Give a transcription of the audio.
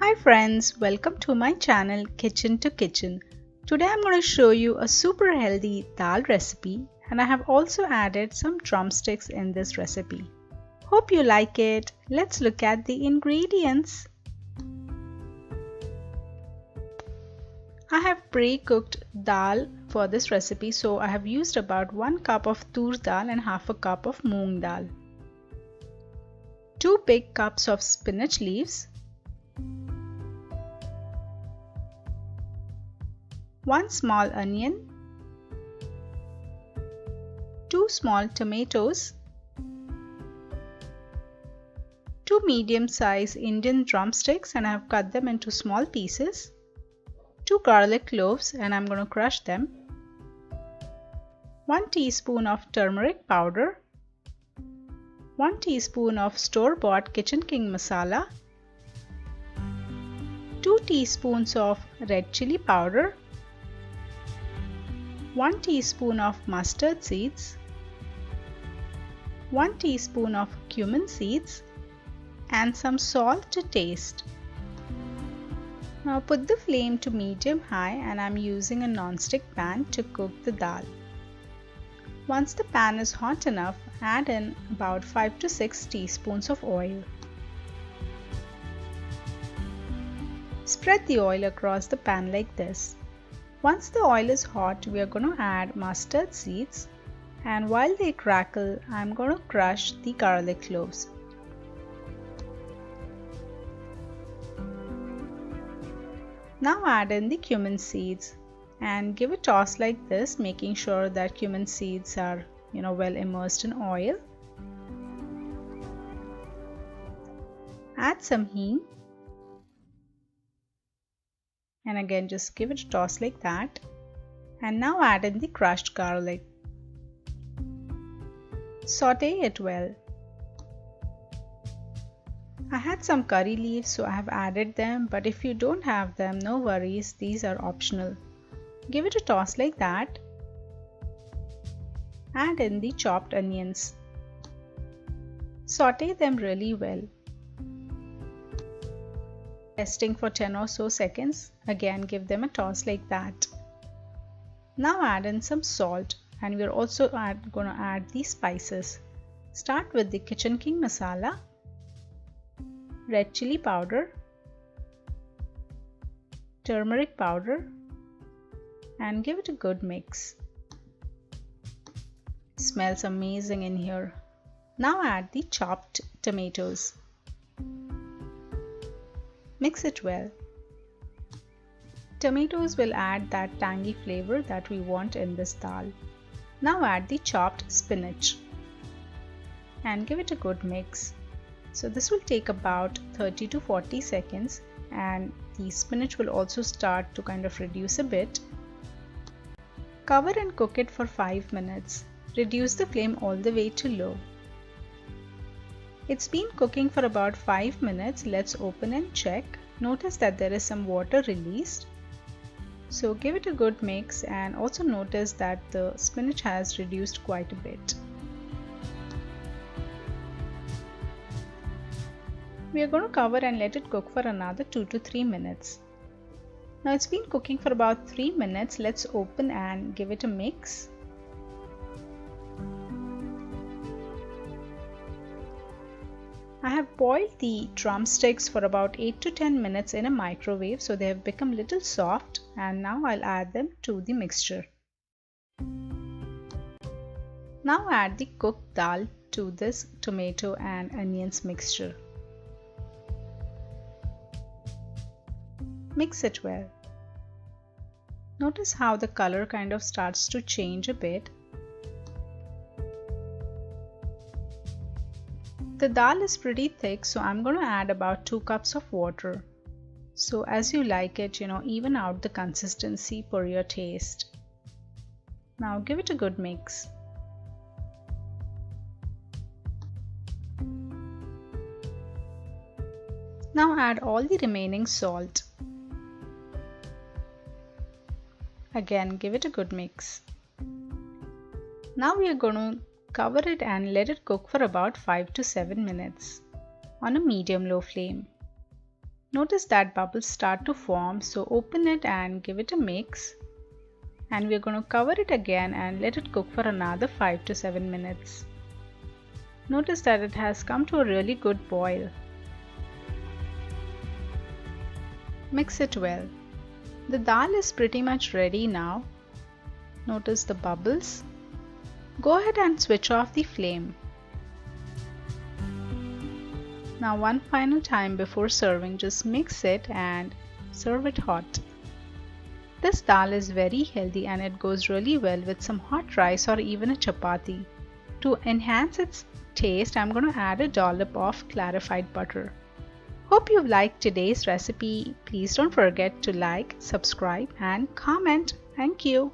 Hi friends, welcome to my channel Kitchen to Kitchen. Today I'm going to show you a super healthy dal recipe, and I have also added some drumsticks in this recipe. Hope you like it. Let's look at the ingredients. I have pre-cooked dal for this recipe, so I have used about 1 cup of Toor Dal and half a cup of Moong Dal. 2 big cups of spinach leaves, 1 small onion, 2 small tomatoes, 2 medium-sized Indian drumsticks, and I have cut them into small pieces, 2 garlic cloves and I'm going to crush them, 1 teaspoon of turmeric powder, 1 teaspoon of store-bought Kitchen King masala, 2 teaspoons of red chili powder, 1 teaspoon of mustard seeds, 1 teaspoon of cumin seeds, and some salt to taste. Now put the flame to medium-high and I'm using a non-stick pan to cook the dal. Once the pan is hot enough, add in about 5 to 6 teaspoons of oil. Spread the oil across the pan like this. Once the oil is hot, we are going to add mustard seeds, and while they crackle, I'm going to crush the garlic cloves. Now add in the cumin seeds and give a toss like this, making sure that cumin seeds are well immersed in oil. Add some hing. And again just give it a toss like that, and now add in the crushed garlic. Saute it well. I had some curry leaves, so I have added them, but if you don't have them, no worries, these are optional. Give it a toss like that. Add in the chopped onions. Saute them really well. Resting for 10 or so seconds. Again give them a toss like that. Now add in some salt, and we're also going to add the spices. Start with the Kitchen King masala, red chili powder, turmeric powder, and give it a good mix. It smells amazing in here. Now add the chopped tomatoes. Mix it well. Tomatoes will add that tangy flavor that we want in this dal. Now add the chopped spinach and give it a good mix. So this will take about 30 to 40 seconds, and the spinach will also start to kind of reduce a bit. Cover and cook it for 5 minutes. Reduce the flame all the way to low. It's been cooking for about 5 minutes. Let's open and check. Notice that there is some water released. So give it a good mix, and also notice that the spinach has reduced quite a bit. We are going to cover and let it cook for another 2 to 3 minutes. Now it's been cooking for about 3 minutes. Let's open and give it a mix. I have boiled the drumsticks for about 8 to 10 minutes in a microwave, so they have become a little soft, and now I'll add them to the mixture. Now add the cooked dal to this tomato and onions mixture. Mix it well. Notice how the color kind of starts to change a bit. The dal is pretty thick, so I'm going to add about 2 cups of water. So as you like it, even out the consistency per your taste. Now give it a good mix. Now add all the remaining salt. Again give it a good mix. Now we are going to cover it and let it cook for about 5 to 7 minutes on a medium-low flame. Notice that bubbles start to form, so open it and give it a mix. And we're going to cover it again and let it cook for another 5 to 7 minutes. Notice that it has come to a really good boil. Mix it well. The dal is pretty much ready now. Notice the bubbles. Go ahead and switch off the flame. Now one final time before serving, just mix it and serve it hot. This dal is very healthy and it goes really well with some hot rice or even a chapati. To enhance its taste, I'm going to add a dollop of clarified butter. Hope you've liked today's recipe. Please don't forget to like, subscribe and comment. Thank you.